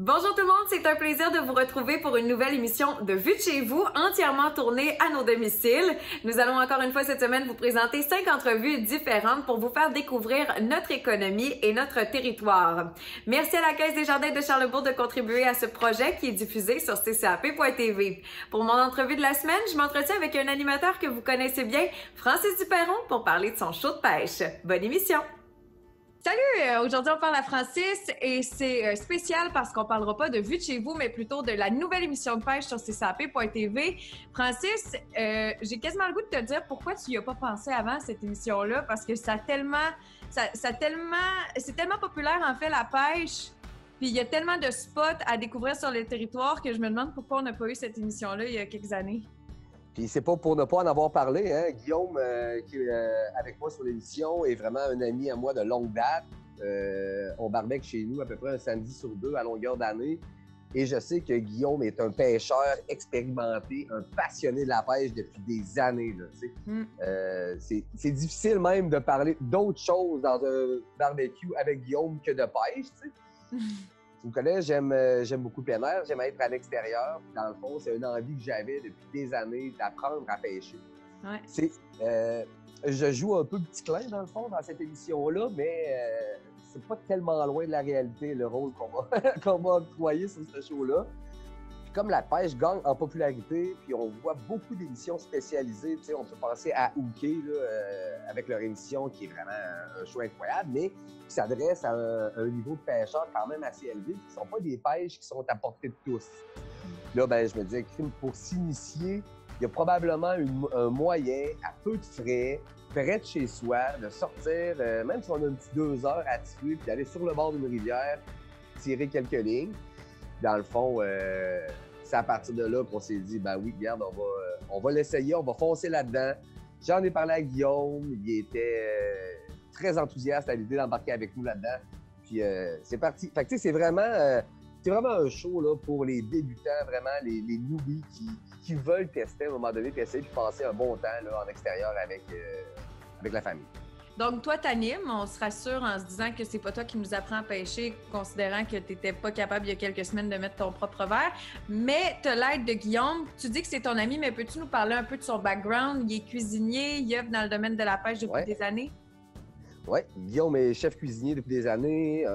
Bonjour tout le monde, c'est un plaisir de vous retrouver pour une nouvelle émission de Vue de chez vous, entièrement tournée à nos domiciles. Nous allons encore une fois cette semaine vous présenter 5 entrevues différentes pour vous faire découvrir notre économie et notre territoire. Merci à la Caisse des Jardins de Charlebourg de contribuer à ce projet qui est diffusé sur ccap.tv. Pour mon entrevue de la semaine, je m'entretiens avec un animateur que vous connaissez bien, Francis Duperron, pour parler de son show de pêche. Bonne émission! Salut! Aujourd'hui, on parle à Francis et c'est spécial parce qu'on parlera pas de Vue de chez vous, mais plutôt de la nouvelle émission de pêche sur ccap.tv. Francis, j'ai quasiment le goût de te dire pourquoi tu n'y as pas pensé avant cette émission-là, parce que c'est tellement populaire en fait la pêche, puis il y a tellement de spots à découvrir sur le territoire que je me demande pourquoi on n'a pas eu cette émission-là il y a quelques années. Puis c'est pas pour ne pas en avoir parlé, hein? Guillaume, qui est avec moi sur l'émission, est vraiment un ami à moi de longue date. On barbecue chez nous à peu près un samedi sur deux à longueur d'année. Et je sais que Guillaume est un pêcheur expérimenté, un passionné de la pêche depuis des années. Là, c'est difficile même de parler d'autre chose dans un barbecue avec Guillaume que de pêche. Tu me connais, j'aime beaucoup le plein air, j'aime être à l'extérieur. Dans le fond, c'est une envie que j'avais depuis des années d'apprendre à pêcher. Ouais. Je joue un peu petit clin, dans le fond, dans cette émission-là, mais c'est pas tellement loin de la réalité, le rôle qu'on va octroyer sur ce show-là. Puis comme la pêche gagne en popularité, puis on voit beaucoup d'émissions spécialisées, tu sais, on peut penser à Hooké, avec leur émission qui est vraiment un show incroyable, mais qui s'adresse à un niveau de pêcheurs quand même assez élevé, qui ne sont pas des pêches qui sont à portée de tous. Là, ben, je me disais, pour s'initier, il y a probablement un moyen, à peu de frais, près de chez soi, de sortir, même si on a un petit 2 heures à tirer, puis d'aller sur le bord d'une rivière, tirer quelques lignes. Dans le fond, c'est à partir de là qu'on s'est dit, ben oui, regarde, on va l'essayer, on va foncer là-dedans. J'en ai parlé à Guillaume, il était très enthousiaste à l'idée d'embarquer avec nous là-dedans. Puis c'est parti. Fait que tu sais, c'est vraiment un show là, pour les débutants, vraiment les newbies qui veulent tester à un moment donné, puis essayer de passer un bon temps là, en extérieur avec la famille. Donc, toi, t'animes, on se rassure en se disant que c'est pas toi qui nous apprends à pêcher, considérant que t'étais pas capable il y a quelques semaines de mettre ton propre verre. Mais t'as l'aide de Guillaume. Tu dis que c'est ton ami, mais peux-tu nous parler un peu de son background? Il est cuisinier, il œuvre dans le domaine de la pêche depuis des années? Oui, Guillaume est chef cuisinier depuis des années,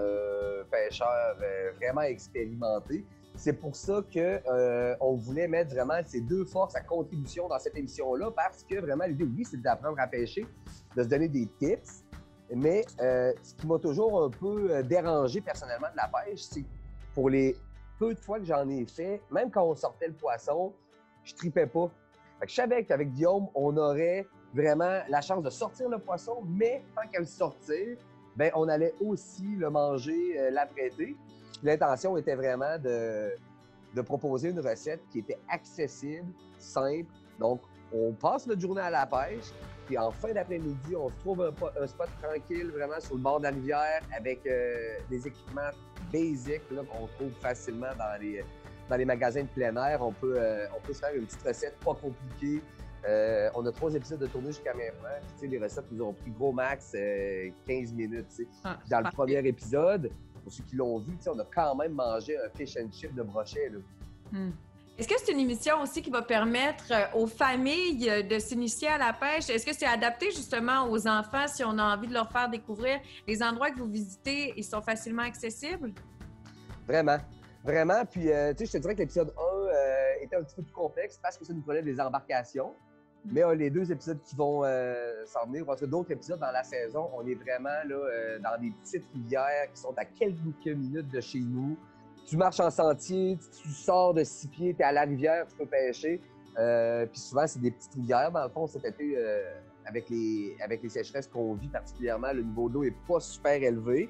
pêcheur vraiment expérimenté. C'est pour ça qu'on voulait mettre vraiment ces deux forces à contribution dans cette émission-là, parce que vraiment, l'idée, oui, c'est d'apprendre à pêcher, de se donner des tips, mais ce qui m'a toujours un peu dérangé personnellement de la pêche, c'est pour les peu de fois que j'en ai fait, même quand on sortait le poisson, je tripais pas. Fait que je savais qu'avec Guillaume, on aurait vraiment la chance de sortir le poisson, mais tant qu'à le sortir, ben, on allait aussi le manger, l'apprêter. L'intention était vraiment de proposer une recette qui était accessible, simple. Donc, on passe notre journée à la pêche, puis en fin d'après-midi, on se trouve un spot tranquille, vraiment sur le bord de la rivière, avec des équipements basiques qu'on trouve facilement dans les magasins de plein air. On peut se faire une petite recette pas compliquée. On a 3 épisodes de tournée jusqu'à maintenant. Les recettes nous ont pris gros max 15 minutes. Dans le premier épisode, pour ceux qui l'ont vu, on a quand même mangé un fish and chip de brochet. Est-ce que c'est une émission aussi qui va permettre aux familles de s'initier à la pêche? Est-ce que c'est adapté justement aux enfants si on a envie de leur faire découvrir les endroits que vous visitez, ils sont facilement accessibles? Vraiment. Vraiment. Puis, je te dirais que l'épisode 1 était un petit peu plus complexe parce que ça nous prenait des embarcations. Mais les 2 épisodes qui vont s'en venir, ou entre d'autres épisodes dans la saison, on est vraiment là, dans des petites rivières qui sont à quelques minutes de chez nous. Tu marches en sentier, tu sors de 6 pieds, tu es à la rivière, tu peux pêcher. Puis souvent, c'est des petites rivières. Dans le fond, cet été, avec les sécheresses qu'on vit particulièrement, le niveau d'eau n'est pas super élevé.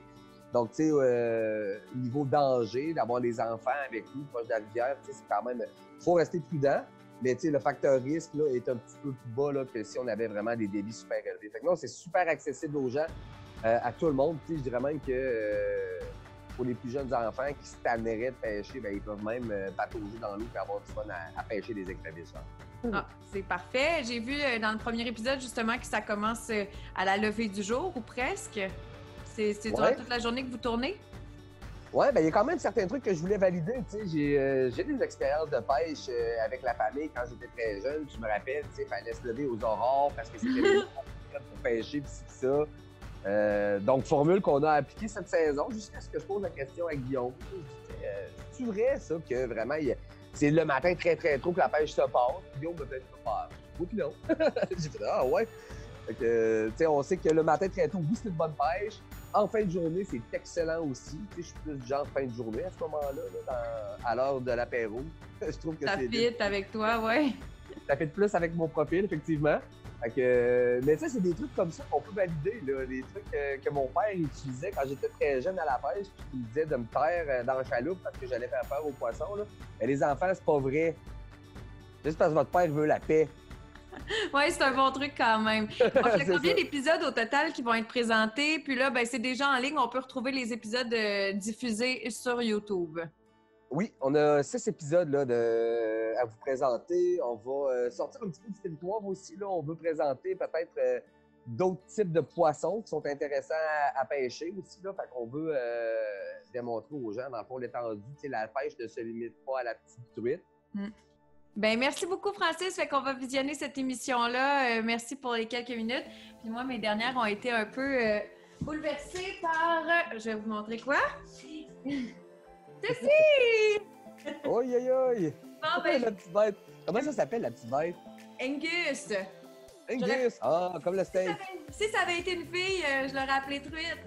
Donc, tu sais, niveau danger, d'avoir les enfants avec nous proche de la rivière, tu sais, c'est quand même... Il faut rester prudent. Mais tu sais, le facteur risque là, est un petit peu plus bas là, que si on avait vraiment des débits super élevés. Fait que non, c'est super accessible aux gens, à tout le monde. Tu sais, je dirais même que pour les plus jeunes enfants qui se tanneraient de pêcher, bien, ils peuvent même patauger dans l'eau et avoir du fun à pêcher des écrevisses. Ah, c'est parfait. J'ai vu dans le premier épisode, justement, que ça commence à la levée du jour, ou presque. C'est durant toute la journée que vous tournez? Oui, bien, il y a quand même certains trucs que je voulais valider. J'ai des expériences de pêche avec la famille quand j'étais très jeune. Je me rappelle, il fallait se lever aux aurores parce que c'était le pour pêcher, pis ça. Donc, formule qu'on a appliquée cette saison, jusqu'à ce que je pose la question à Guillaume. C'est vrai, ça, que vraiment, c'est le matin très, très tôt que la pêche se passe. Guillaume me fait pas peur. Oui, puis non. J'ai fait, ah ouais. Fait que, on sait que le matin très tôt, oui, c'est une bonne pêche. En fin de journée, c'est excellent aussi. Je suis plus du genre fin de journée à ce moment-là, à l'heure de l'apéro. Je trouve que ça c'est fit avec toi, ouais. Ça fit plus avec mon profil, effectivement. Fait que, mais ça, c'est des trucs comme ça qu'on peut valider, là. Des trucs que mon père utilisait quand j'étais très jeune à la pêche, puis il me disait de me taire dans la chaloupe parce que j'allais faire peur aux poissons. Là. Mais les enfants, c'est pas vrai. Juste parce que votre père veut la paix. Oui, c'est un bon truc quand même. On fait combien d'épisodes au total qui vont être présentés? Puis là, ben, c'est déjà en ligne. On peut retrouver les épisodes diffusés sur YouTube. Oui, on a 6 épisodes là, à vous présenter. On va sortir un petit peu du territoire aussi. Là. On veut présenter peut-être d'autres types de poissons qui sont intéressants à pêcher aussi. Là. Fait qu'on veut démontrer aux gens, dans le fond, l'étendue. La pêche ne se limite pas à la petite truite. Ben merci beaucoup, Francis. Fait qu'on va visionner cette émission-là. Merci pour les quelques minutes. Puis moi, mes dernières ont été un peu bouleversées par... Je vais vous montrer quoi? Ceci! Oi, oi, oi! Bon, ben... La petite bête. Comment ça s'appelle, la petite bête? Angus! Angus! Ah, comme le steak. Si ça avait été une fille, je l'aurais appelée truite.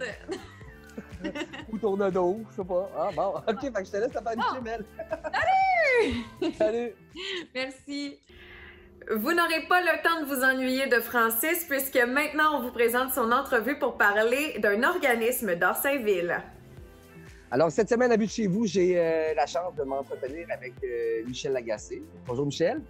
Ou tourneau, je sais pas. Ah bon, ok, fait que je te laisse te faire une chimelle. Salut! Salut! Merci. Vous n'aurez pas le temps de vous ennuyer de Francis puisque maintenant on vous présente son entrevue pour parler d'un organisme d'Orsainville. Alors, cette semaine à Vue de chez vous, j'ai la chance de m'entretenir avec Michel Lagacé. Bonjour Michel.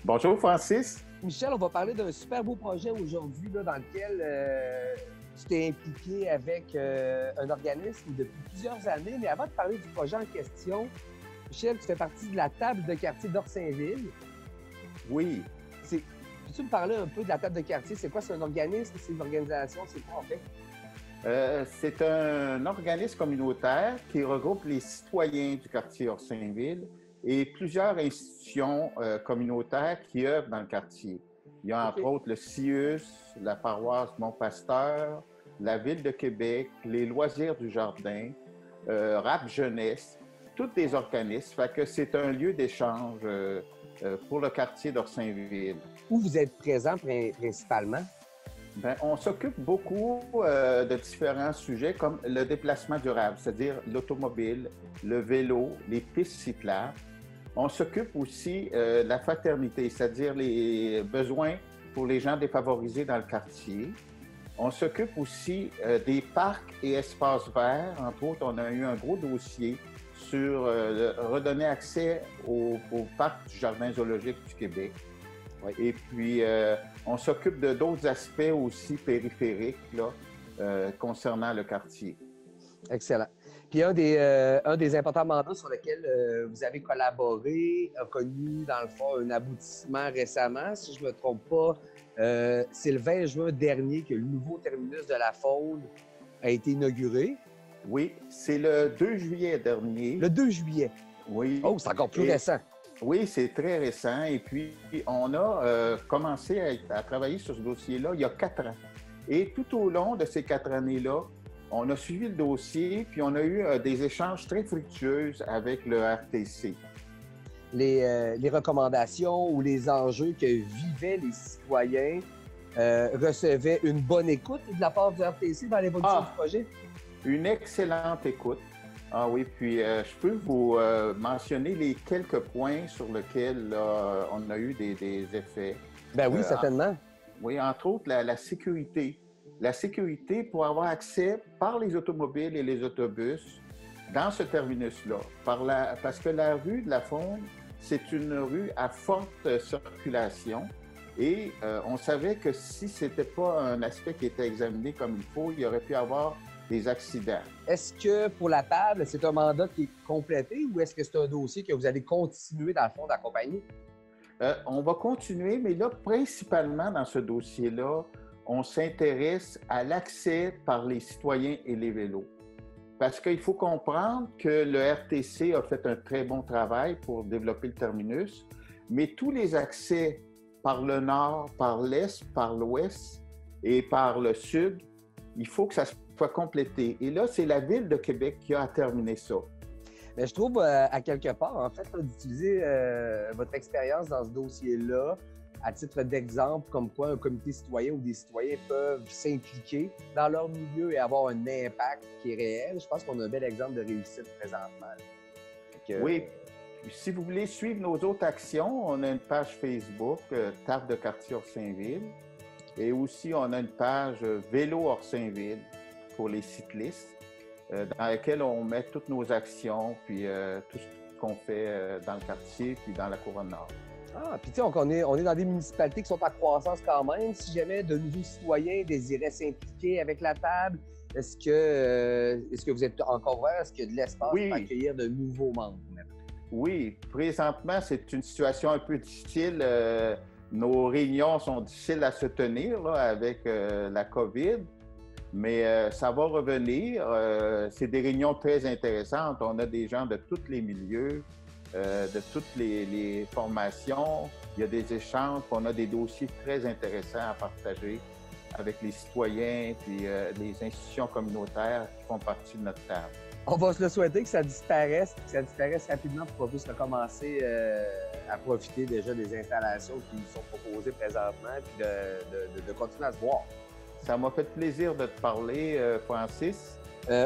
Bonjour Francis. Michel, on va parler d'un super beau projet aujourd'hui dans lequel tu t'es impliqué avec un organisme depuis plusieurs années. Mais avant de parler du projet en question, Michel, tu fais partie de la table de quartier d'Orsainville. Oui. Peux-tu me parler un peu de la table de quartier? C'est quoi? C'est un organisme? C'est une organisation? C'est quoi en fait? C'est un organisme communautaire qui regroupe les citoyens du quartier Orsainville et plusieurs institutions communautaires qui œuvrent dans le quartier. Il y a entre autres le CIUS, la paroisse Mont-Pasteur, la Ville de Québec, les Loisirs du Jardin, Rap Jeunesse, tous des organismes. Fait que c'est un lieu d'échange pour le quartier d'Orsainville. Où vous êtes présent principalement? Bien, on s'occupe beaucoup de différents sujets comme le déplacement durable, c'est-à-dire l'automobile, le vélo, les pistes cyclables. On s'occupe aussi de la fraternité, c'est-à-dire les besoins pour les gens défavorisés dans le quartier. On s'occupe aussi des parcs et espaces verts. Entre autres, on a eu un gros dossier sur redonner accès au parc du Jardin zoologique du Québec. Oui. Et puis, on s'occupe de d'autres aspects aussi périphériques là, concernant le quartier. Excellent. Puis un des importants mandats sur lesquels vous avez collaboré a connu, dans le fond, un aboutissement récemment. Si je ne me trompe pas, c'est le 20 juin dernier que le nouveau terminus de la Faune a été inauguré. Oui, c'est le 2 juillet dernier. Le 2 juillet? Oui. Oh, c'est encore plus récent. Oui, c'est très récent. Et puis, on a commencé à travailler sur ce dossier-là il y a 4 ans. Et tout au long de ces 4 années-là, on a suivi le dossier, puis on a eu des échanges très fructueux avec le RTC. Les recommandations ou les enjeux que vivaient les citoyens recevaient une bonne écoute de la part du RTC dans l'évolution du projet? Une excellente écoute. Ah oui, puis je peux vous mentionner les quelques points sur lesquels on a eu des effets. Ben oui, certainement. Oui, entre autres, la sécurité. La sécurité pour avoir accès par les automobiles et les autobus dans ce terminus-là. Parce que la rue de la Faune, c'est une rue à forte circulation et on savait que si ce n'était pas un aspect qui était examiné comme il faut, il y aurait pu avoir des accidents. Est-ce que pour la table, c'est un mandat qui est complété ou est-ce que c'est un dossier que vous allez continuer dans le fond d'accompagner? On va continuer, mais là, principalement dans ce dossier-là, on s'intéresse à l'accès par les citoyens et les vélos. Parce qu'il faut comprendre que le RTC a fait un très bon travail pour développer le terminus, mais tous les accès par le nord, par l'est, par l'ouest et par le sud, il faut que ça soit complété. Et là, c'est la Ville de Québec qui a à terminer ça. Mais je trouve, à quelque part, en fait, d'utiliser votre expérience dans ce dossier-là à titre d'exemple, comme quoi un comité citoyen ou des citoyens peuvent s'impliquer dans leur milieu et avoir un impact qui est réel. Je pense qu'on a un bel exemple de réussite présentement. Oui. Si vous voulez suivre nos autres actions, on a une page Facebook, Table de quartier Orsainville, et aussi on a une page Vélo Orsainville pour les cyclistes, dans laquelle on met toutes nos actions, puis tout ce qu'on fait dans le quartier, puis dans la Couronne Nord. Ah, puis tu sais, on est dans des municipalités qui sont en croissance quand même. Si jamais de nouveaux citoyens désiraient s'impliquer avec la table, est-ce que vous êtes encore ouvert? Est-ce qu'il y a de l'espace pour accueillir de nouveaux membres? Oui, présentement, c'est une situation un peu difficile. Nos réunions sont difficiles à se tenir là, avec la COVID, mais ça va revenir. C'est des réunions très intéressantes. On a des gens de tous les milieux, de toutes les formations. Il y a des échanges, on a des dossiers très intéressants à partager avec les citoyens et les institutions communautaires qui font partie de notre table. On va se le souhaiter que ça disparaisse rapidement pour qu'on puisse recommencer à profiter déjà des installations qui sont proposées présentement et de continuer à se voir. Ça m'a fait plaisir de te parler, Francis.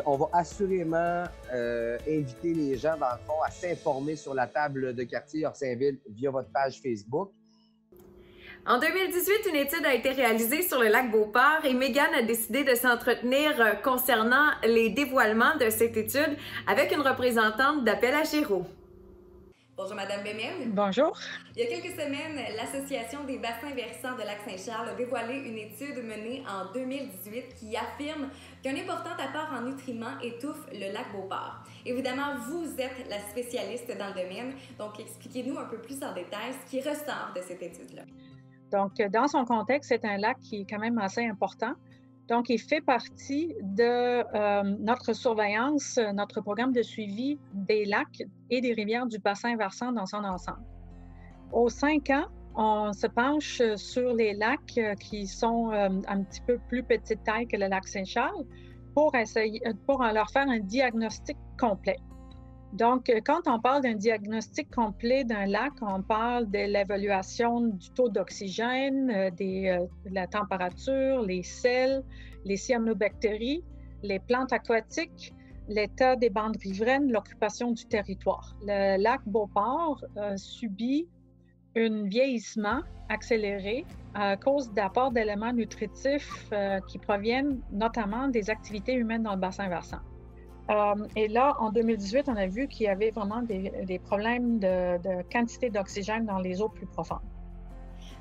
On va assurément inviter les gens, dans le fond, à s'informer sur la table de quartier Orsainville via votre page Facebook. En 2018, une étude a été réalisée sur le lac Beauport et Mégane a décidé de s'entretenir concernant les dévoilements de cette étude avec une représentante d'Appel à Géraud. Bonjour Madame Bémel. Bonjour. Il y a quelques semaines, l'Association des bassins versants de Lac-Saint-Charles a dévoilé une étude menée en 2018 qui affirme qu'un important apport en nutriments étouffe le lac Beauport. Évidemment, vous êtes la spécialiste dans le domaine, donc expliquez-nous un peu plus en détail ce qui ressort de cette étude-là. Donc, dans son contexte, c'est un lac qui est quand même assez important. Donc, il fait partie de notre surveillance, notre programme de suivi des lacs et des rivières du bassin versant dans son ensemble. Aux 5 ans, on se penche sur les lacs qui sont un petit peu plus petite taille que le lac Saint-Charles pour leur faire un diagnostic complet. Donc, quand on parle d'un diagnostic complet d'un lac, on parle de l'évaluation du taux d'oxygène, de la température, les sels, les cyanobactéries, les plantes aquatiques, l'état des bandes riveraines, l'occupation du territoire. Le lac Beauport subit un vieillissement accéléré à cause d'apport d'éléments nutritifs qui proviennent notamment des activités humaines dans le bassin versant. Et là, en 2018, on a vu qu'il y avait vraiment des problèmes de quantité d'oxygène dans les eaux plus profondes.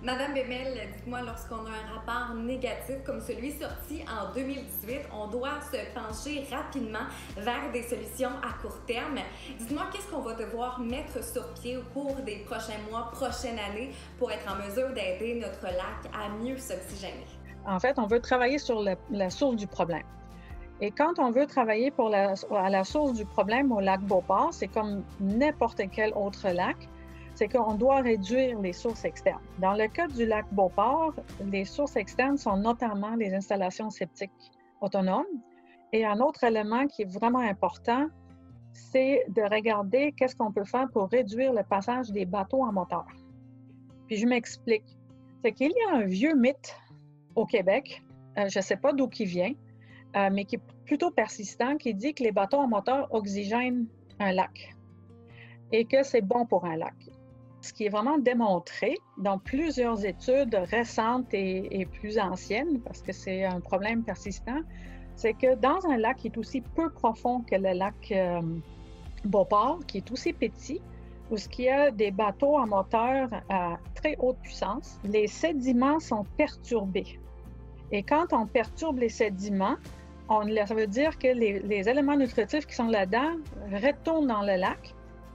Madame Bémel, dites-moi, lorsqu'on a un rapport négatif comme celui sorti en 2018, on doit se pencher rapidement vers des solutions à court terme. Dites-moi, qu'est-ce qu'on va devoir mettre sur pied au cours des prochains mois, prochaines années, pour être en mesure d'aider notre lac à mieux s'oxygéner? En fait, on veut travailler sur la source du problème. Et quand on veut travailler à la source du problème au lac Beauport, c'est comme n'importe quel autre lac, c'est qu'on doit réduire les sources externes. Dans le cas du lac Beauport, les sources externes sont notamment les installations septiques autonomes. Et un autre élément qui est vraiment important, c'est de regarder qu'est-ce qu'on peut faire pour réduire le passage des bateaux en moteur. Puis je m'explique. C'est qu'il y a un vieux mythe au Québec, je ne sais pas d'où il vient, mais qui est plutôt persistant, qui dit que les bateaux en moteur oxygènent un lac et que c'est bon pour un lac. Ce qui est vraiment démontré dans plusieurs études récentes et plus anciennes, parce que c'est un problème persistant, c'est que dans un lac qui est aussi peu profond que le lac Beauport, qui est aussi petit, où il y a des bateaux en moteur à très haute puissance, les sédiments sont perturbés. Et quand on perturbe les sédiments, Ça veut dire que les éléments nutritifs qui sont là-dedans retournent dans le lac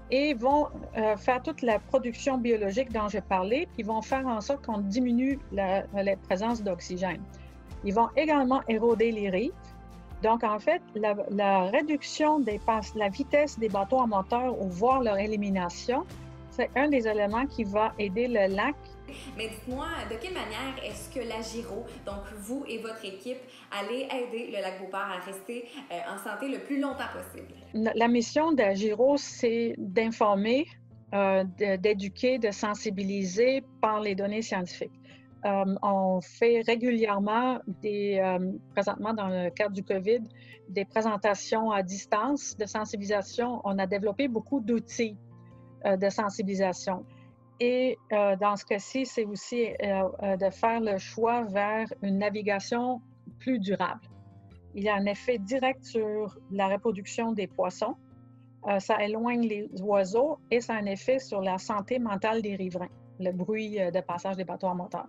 et vont faire toute la production biologique dont j'ai parlé, puis vont faire en sorte qu'on diminue la présence d'oxygène. Ils vont également éroder les rives. Donc, en fait, la réduction la vitesse des bateaux à moteur ou voire leur élimination, c'est un des éléments qui va aider le lac. Mais dites-moi, de quelle manière est-ce que l'Agiro, donc vous et votre équipe, allez aider le lac Beauport à rester en santé le plus longtemps possible? La mission d'Agiro, c'est d'informer, d'éduquer, de sensibiliser par les données scientifiques. On fait régulièrement présentement dans le cadre du COVID, des présentations à distance de sensibilisation. On a développé beaucoup d'outils de sensibilisation. Et dans ce cas-ci, c'est aussi de faire le choix vers une navigation plus durable. Il y a un effet direct sur la reproduction des poissons. Ça éloigne les oiseaux et ça a un effet sur la santé mentale des riverains, le bruit de passage des bateaux à moteur.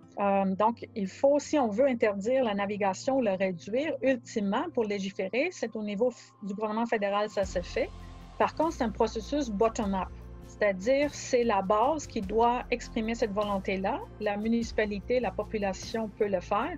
Donc, il faut, si on veut interdire la navigation ou le réduire, ultimement, pour légiférer, c'est au niveau du gouvernement fédéral, ça se fait. Par contre, c'est un processus bottom-up. C'est-à-dire, c'est la base qui doit exprimer cette volonté-là. La municipalité, la population peut le faire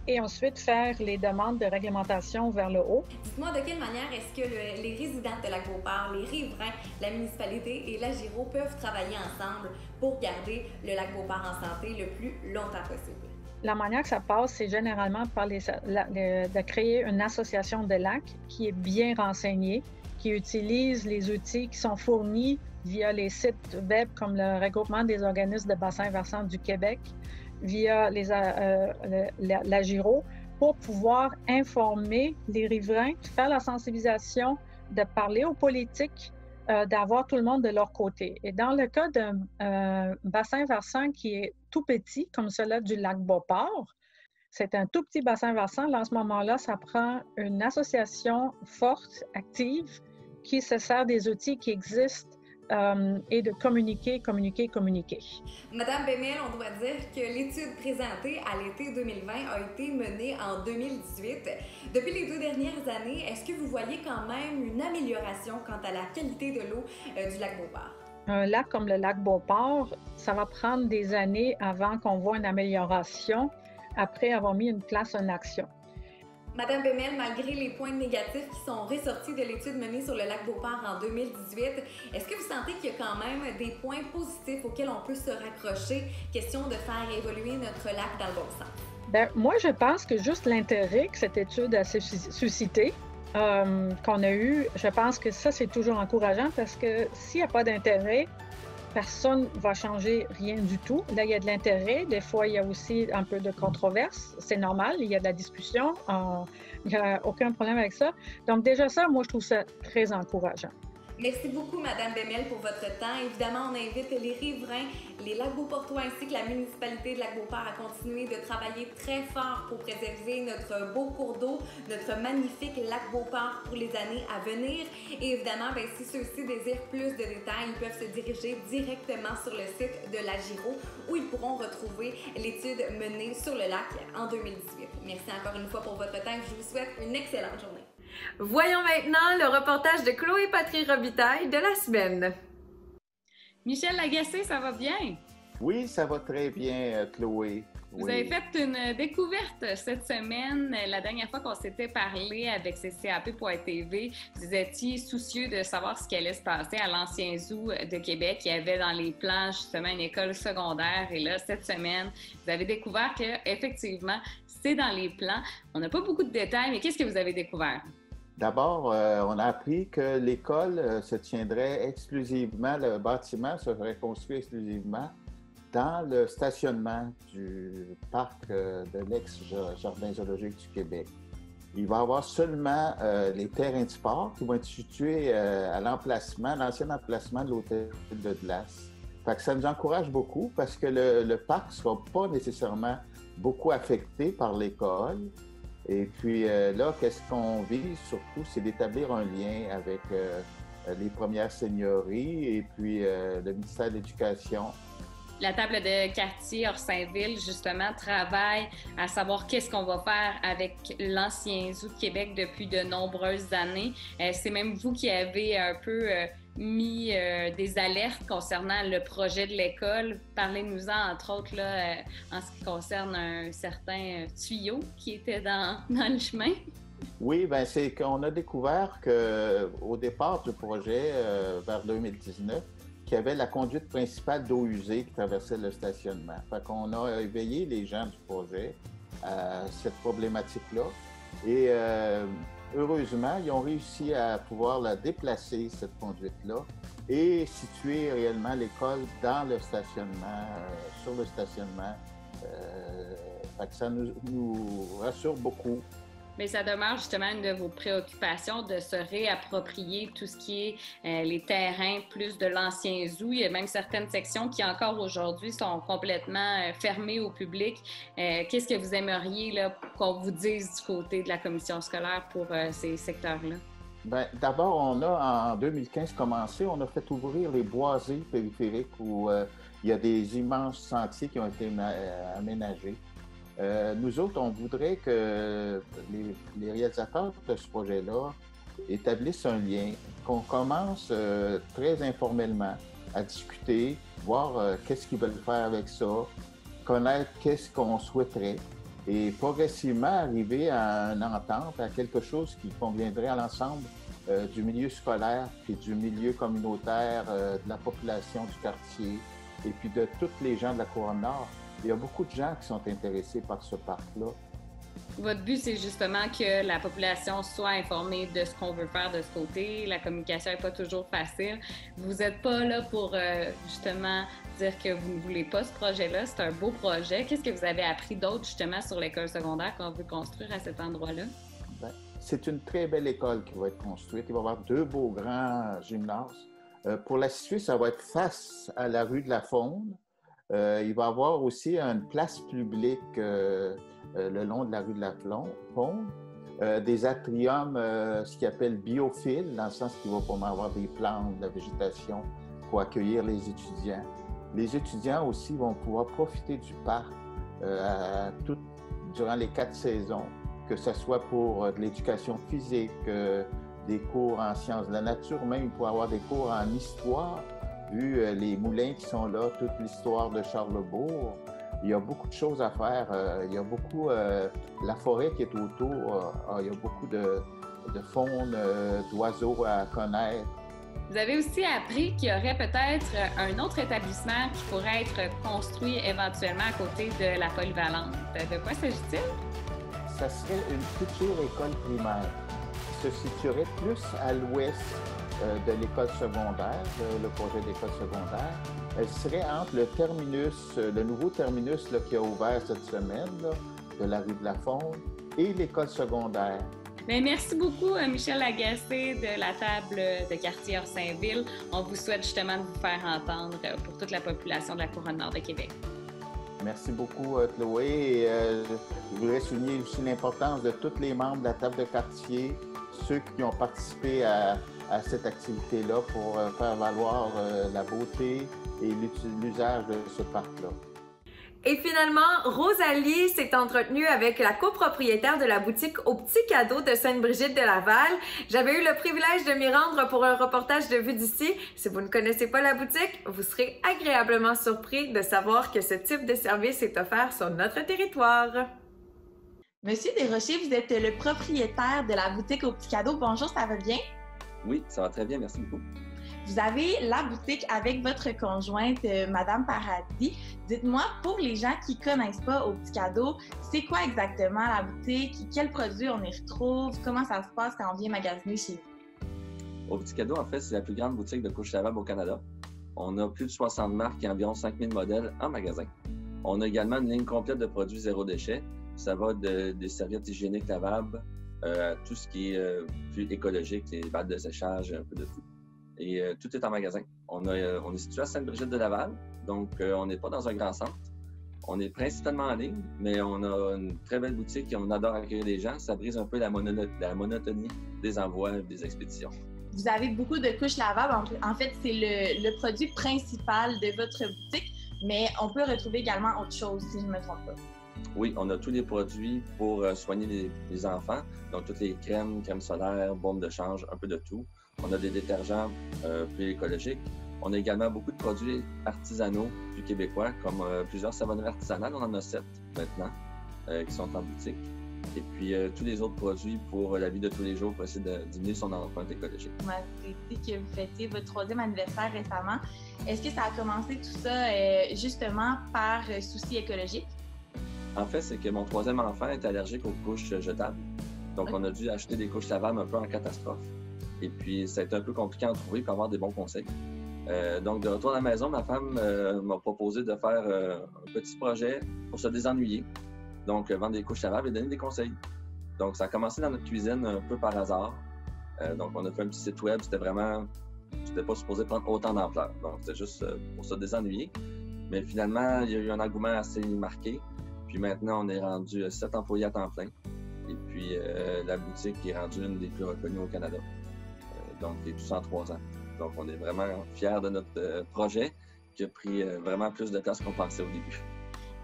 et ensuite faire les demandes de réglementation vers le haut. Dites-moi, de quelle manière est-ce que les résidents de Lac Beauport, les riverains, la municipalité et l'Agiro peuvent travailler ensemble pour garder le Lac Beauport en santé le plus longtemps possible? La manière que ça passe, c'est généralement de créer une association de lacs qui est bien renseignée, qui utilise les outils qui sont fournis via les sites web comme le regroupement des organismes de bassins versants du Québec, via l'Agiro, pour pouvoir informer les riverains, faire la sensibilisation, de parler aux politiques, d'avoir tout le monde de leur côté. Et dans le cas d'un bassin versant qui est tout petit, comme celui du lac Beauport, c'est un tout petit bassin versant. Là, en ce moment-là, ça prend une association forte, active, qui se sert des outils qui existent et de communiquer. Madame Bemel, on doit dire que l'étude présentée à l'été 2020 a été menée en 2018. Depuis les 2 dernières années, est-ce que vous voyez quand même une amélioration quant à la qualité de l'eau du lac Beauport? Un lac comme le lac Beauport, ça va prendre des années avant qu'on voit une amélioration après avoir mis une place en action. Madame Bemel, malgré les points négatifs qui sont ressortis de l'étude menée sur le lac Beauport en 2018, est-ce que vous sentez qu'il y a quand même des points positifs auxquels on peut se raccrocher, question de faire évoluer notre lac dans le bon sens? Bien, moi, je pense que juste l'intérêt que cette étude a suscité, qu'on a eu, je pense que ça, c'est toujours encourageant parce que s'il n'y a pas d'intérêt, personne ne va changer rien du tout. Là, il y a de l'intérêt. Des fois, il y a aussi un peu de controverse. C'est normal. Il y a de la discussion. Il n'y a aucun problème avec ça. Donc, déjà ça, moi, je trouve ça très encourageant. Merci beaucoup, Madame Bemel, pour votre temps. Évidemment, on invite les riverains, les lacs beauportois ainsi que la municipalité de Lac-Beauport à continuer de travailler très fort pour préserver notre beau cours d'eau, notre magnifique lac Beauport pour les années à venir. Et évidemment, si ceux-ci désirent plus de détails, ils peuvent se diriger directement sur le site de l'Agiro où ils pourront retrouver l'étude menée sur le lac en 2018. Merci encore une fois pour votre temps. Je vous souhaite une excellente journée. Voyons maintenant le reportage de Chloé Patry Robitaille de la semaine. Michel Lagacé, ça va bien? Oui, ça va très bien, Chloé. Vous avez fait une découverte cette semaine. La dernière fois qu'on s'était parlé avec CCAP.tv, vous étiez soucieux de savoir ce qui allait se passer à l'ancien zoo de Québec. Il y avait dans les plans justement une école secondaire. Et là, cette semaine, vous avez découvert qu'effectivement, c'est dans les plans. On n'a pas beaucoup de détails, mais qu'est-ce que vous avez découvert? D'abord, on a appris que l'école se tiendrait exclusivement, le bâtiment serait construit exclusivement dans le stationnement du parc de l'ex-Jardin zoologique du Québec. Il va y avoir seulement les terrains de sport qui vont être situés à l'emplacement, l'ancien emplacement de l'hôtel de glace. Fait que ça nous encourage beaucoup parce que le parc ne sera pas nécessairement beaucoup affecté par l'école. Et puis là, qu'est-ce qu'on vise surtout, c'est d'établir un lien avec les premières seigneuries et puis le ministère de l'Éducation La table de quartier Orsainville, justement, travaille à savoir qu'est-ce qu'on va faire avec l'ancien zoo de Québec depuis de nombreuses années. C'est même vous qui avez un peu mis des alertes concernant le projet de l'école. Parlez-nous-en, entre autres, là, en ce qui concerne un certain tuyau qui était dans le chemin. Oui, bien, c'est qu'on a découvert qu'au départ du projet, vers 2019, qu'il y avait la conduite principale d'eau usée qui traversait le stationnement. Fait qu'on a éveillé les gens du projet à cette problématique-là. Et heureusement, ils ont réussi à pouvoir la déplacer, cette conduite-là, et situer réellement l'école dans le stationnement, sur le stationnement. Fait que ça nous rassure beaucoup. Mais ça demeure justement une de vos préoccupations de se réapproprier tout ce qui est les terrains plus de l'ancien zoo. Il y a même certaines sections qui encore aujourd'hui sont complètement fermées au public. Qu'est-ce que vous aimeriez là, qu'on vous dise du côté de la commission scolaire pour ces secteurs-là? Bien, d'abord, on a en 2015 commencé, on a fait ouvrir les boisés périphériques où il y a des immenses sentiers qui ont été aménagés. Nous autres, on voudrait que les réalisateurs de ce projet-là établissent un lien, qu'on commence très informellement à discuter, voir qu'est-ce qu'ils veulent faire avec ça, connaître qu'est-ce qu'on souhaiterait et progressivement arriver à une entente, à quelque chose qui conviendrait à l'ensemble du milieu scolaire puis du milieu communautaire, de la population du quartier et puis de tous les gens de la Couronne-Nord. Il y a beaucoup de gens qui sont intéressés par ce parc-là. Votre but, c'est justement que la population soit informée de ce qu'on veut faire de ce côté. La communication n'est pas toujours facile. Vous n'êtes pas là pour justement dire que vous ne voulez pas ce projet-là. C'est un beau projet. Qu'est-ce que vous avez appris d'autre justement sur l'école secondaire qu'on veut construire à cet endroit-là? Bien, c'est une très belle école qui va être construite. Il va y avoir 2 beaux grands gymnases. Pour la situer, ça va être face à la rue de la Faune. Il va y avoir aussi une place publique le long de la rue de la Faune, des atriums, ce qu'ils appellent biophiles, dans le sens qu'il va pouvoir avoir des plantes, de la végétation pour accueillir les étudiants. Les étudiants aussi vont pouvoir profiter du parc durant les 4 saisons, que ce soit pour de l'éducation physique, des cours en sciences de la nature, même pour avoir des cours en histoire. Vu les moulins qui sont là, toute l'histoire de Charlesbourg, il y a beaucoup de choses à faire. Il y a beaucoup... la forêt qui est autour, il y a beaucoup de faune, d'oiseaux à connaître. Vous avez aussi appris qu'il y aurait peut-être un autre établissement qui pourrait être construit éventuellement à côté de la polyvalente. De quoi s'agit-il? Ça serait une future école primaire qui se situerait plus à l'ouest de l'école secondaire, le projet d'école secondaire. Elle serait entre le terminus, le nouveau terminus là, qui a ouvert cette semaine, là, de la rue de la Faune, et l'école secondaire. Bien, merci beaucoup, Michel Lagacé de la table de quartier Orsainville. On vous souhaite justement de vous faire entendre pour toute la population de la Couronne-Nord de Québec. Merci beaucoup, Chloé. Et, je voudrais souligner aussi l'importance de tous les membres de la table de quartier, ceux qui ont participé à cette activité-là pour faire valoir la beauté et l'usage de ce parc-là. Et finalement, Rosalie s'est entretenue avec la copropriétaire de la boutique Aux Petits Cadeaux de Sainte-Brigitte de Laval. J'avais eu le privilège de m'y rendre pour un reportage de Vue d'ici. Si vous ne connaissez pas la boutique, vous serez agréablement surpris de savoir que ce type de service est offert sur notre territoire. Monsieur Desrochers, vous êtes le propriétaire de la boutique Aux Petits Cadeaux. Bonjour, ça va bien? Oui, ça va très bien, merci beaucoup. Vous avez la boutique avec votre conjointe, Madame Paradis. Dites-moi, pour les gens qui ne connaissent pas Aux Petits Cadeaux, c'est quoi exactement la boutique? Quels produits on y retrouve? Comment ça se passe quand on vient magasiner chez vous? Aux Petits Cadeaux, en fait, c'est la plus grande boutique de couches lavables au Canada. On a plus de 60 marques et environ 5000 modèles en magasin. On a également une ligne complète de produits zéro déchet. Ça va des serviettes hygiéniques lavables, tout ce qui est plus écologique, les balles de séchage, un peu de tout. Et tout est en magasin. On est situé à Sainte-Brigitte de Laval, donc on n'est pas dans un grand centre. On est principalement en ligne, mais on a une très belle boutique et on adore accueillir les gens. Ça brise un peu la monotonie des envois et des expéditions. Vous avez beaucoup de couches lavables. En fait, c'est le produit principal de votre boutique. mais on peut retrouver également autre chose, si je ne me trompe pas. Oui, on a tous les produits pour soigner les enfants, donc toutes les crèmes solaires, bombes de change, un peu de tout. On a des détergents plus écologiques. On a également beaucoup de produits artisanaux plus québécois, comme plusieurs savonneries artisanales. On en a 7 maintenant qui sont en boutique. Et puis, tous les autres produits pour la vie de tous les jours pour essayer de diminuer son empreinte écologique. Vous m'avez dit que vous fêtiez votre 3e anniversaire récemment. Est-ce que ça a commencé tout ça justement par souci écologique? En fait, c'est que mon 3e enfant est allergique aux couches jetables. Donc, on a dû acheter des couches lavables un peu en catastrophe. Et puis, ça a été un peu compliqué à en trouver pour avoir des bons conseils. Donc, de retour à la maison, ma femme m'a proposé de faire un petit projet pour se désennuyer. Donc, vendre des couches lavables et donner des conseils. Donc, ça a commencé dans notre cuisine un peu par hasard. Donc, on a fait un petit site web. C'était pas supposé prendre autant d'ampleur. Donc, c'était juste pour se désennuyer. Mais finalement, il y a eu un engouement assez marqué. Puis maintenant, on est rendu 7 employés à temps plein. Et puis, la boutique est rendue une des plus reconnues au Canada. Donc, et tout ça en 3 ans. Donc, on est vraiment fiers de notre projet qui a pris vraiment plus de place qu'on pensait au début.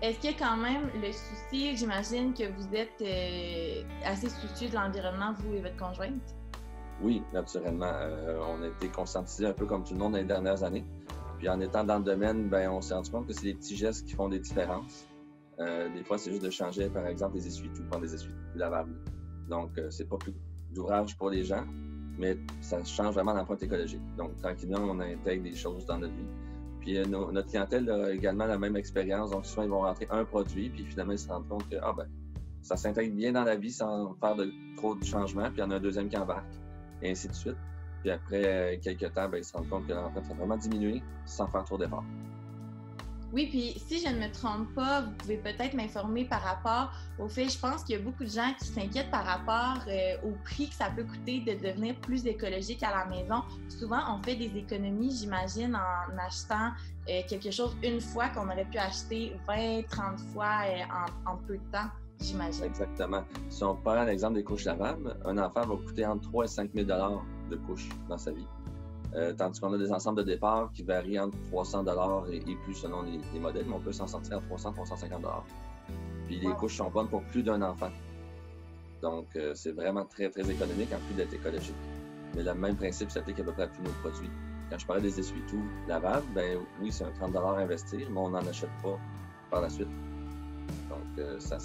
Est-ce qu'il y a quand même le souci, j'imagine que vous êtes assez soucieux de l'environnement, vous et votre conjointe? Oui, naturellement. On a été conscientisés un peu comme tout le monde dans les dernières années. Puis en étant dans le domaine, ben, on s'est rendu compte que c'est des petits gestes qui font des différences. Des fois, c'est juste de changer, par exemple, les essuie-tout, prendre des essuie-tout plus lavables. Donc, c'est pas plus d'ouvrage pour les gens, mais ça change vraiment l'empreinte écologique. Donc, tranquillement, on intègre des choses dans notre vie. Puis notre clientèle a également la même expérience. Donc, souvent, ils vont rentrer un produit, puis finalement, ils se rendent compte que ça s'intègre bien dans la vie sans faire trop de changements. Puis il y en a un deuxième qui embarque, et ainsi de suite. Puis après quelques temps, ils se rendent compte que l'empreinte a vraiment diminué sans faire trop d'efforts. Oui, puis si je ne me trompe pas, vous pouvez peut-être m'informer par rapport au fait, je pense qu'il y a beaucoup de gens qui s'inquiètent par rapport au prix que ça peut coûter de devenir plus écologique à la maison. Souvent, on fait des économies, j'imagine, en achetant quelque chose une fois qu'on aurait pu acheter 20, 30 fois en peu de temps, j'imagine. Exactement. Si on prend l'exemple des couches lavables, un enfant va coûter entre 3 et 5 000 $ de couches dans sa vie. Tandis qu'on a des ensembles de départ qui varient entre 300 $ et plus selon les modèles, mais on peut s'en sortir à 300 350 $. Puis les couches sont bonnes pour plus d'un enfant. Donc, c'est vraiment très, très économique en plus d'être écologique. Mais le même principe s'applique à peu près à tous nos produits. Quand je parlais des essuie-tout lavables, ben oui, c'est un 30 $ à investir, mais on n'en achète pas par la suite. Donc, ça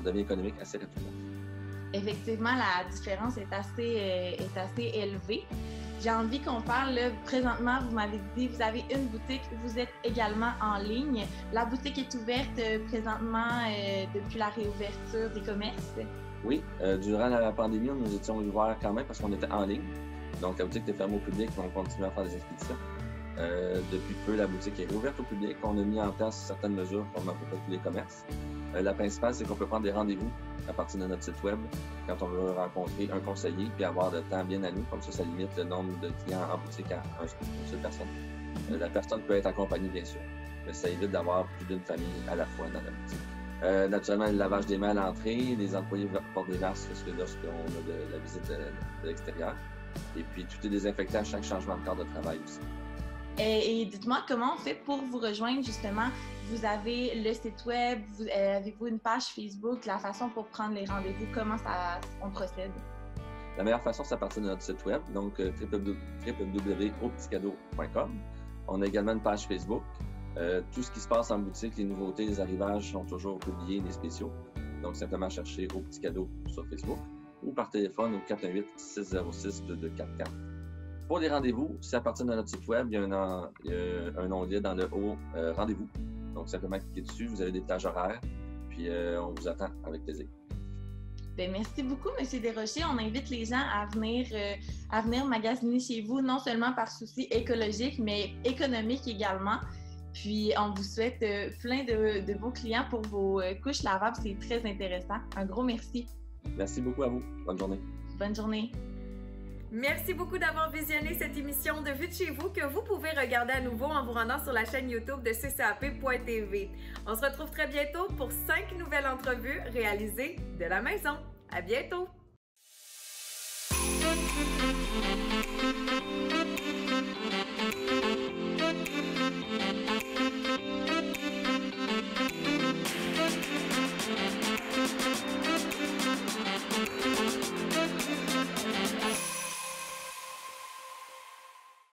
devient économique assez rapidement. Effectivement, la différence est assez élevée. J'ai envie qu'on parle, là, présentement, vous m'avez dit, vous avez une boutique, vous êtes également en ligne. La boutique est ouverte présentement depuis la réouverture des commerces? Oui, durant la pandémie, nous étions ouverts quand même parce qu'on était en ligne. Donc, la boutique était fermée au public, mais on continue à faire des expéditions. Depuis peu, la boutique est ouverte au public. On a mis en place certaines mesures comme à peu près tous les commerces. La principale, c'est qu'on peut prendre des rendez-vous à partir de notre site web quand on veut rencontrer un conseiller puis avoir le temps bien à nous. Comme ça limite le nombre de clients en boutique à une seule personne. La personne peut être accompagnée, bien sûr, mais ça évite d'avoir plus d'une famille à la fois dans la boutique. Naturellement, le lavage des mains à l'entrée, les employés portent des masques lorsqu'on a de la visite de l'extérieur. Et puis, tout est désinfecté à chaque changement de cadre de travail aussi. Et dites-moi, comment on fait pour vous rejoindre, justement? Vous avez le site web, avez-vous une page Facebook, la façon pour prendre les rendez-vous, comment on procède? La meilleure façon, c'est à partir de notre site web, donc www.opticado.com. On a également une page Facebook. Tout ce qui se passe en boutique, les nouveautés, les arrivages sont toujours publiés, les spéciaux. Donc, simplement chercher Au Petit Cadeau sur Facebook ou par téléphone au 418-606-2244. Pour les rendez-vous, c'est à partir de notre site web, il y a un onglet dans le haut rendez-vous. Donc, simplement cliquez dessus, vous avez des plages horaires, puis on vous attend avec plaisir. Bien, merci beaucoup, M. Desrochers. On invite les gens à venir magasiner chez vous, non seulement par souci écologique, mais économique également. Puis, on vous souhaite plein de beaux clients pour vos couches lavables. C'est très intéressant. Un gros merci. Merci beaucoup à vous. Bonne journée. Bonne journée. Merci beaucoup d'avoir visionné cette émission de Vue de chez vous que vous pouvez regarder à nouveau en vous rendant sur la chaîne YouTube de ccap.tv. On se retrouve très bientôt pour 5 nouvelles entrevues réalisées de la maison. À bientôt!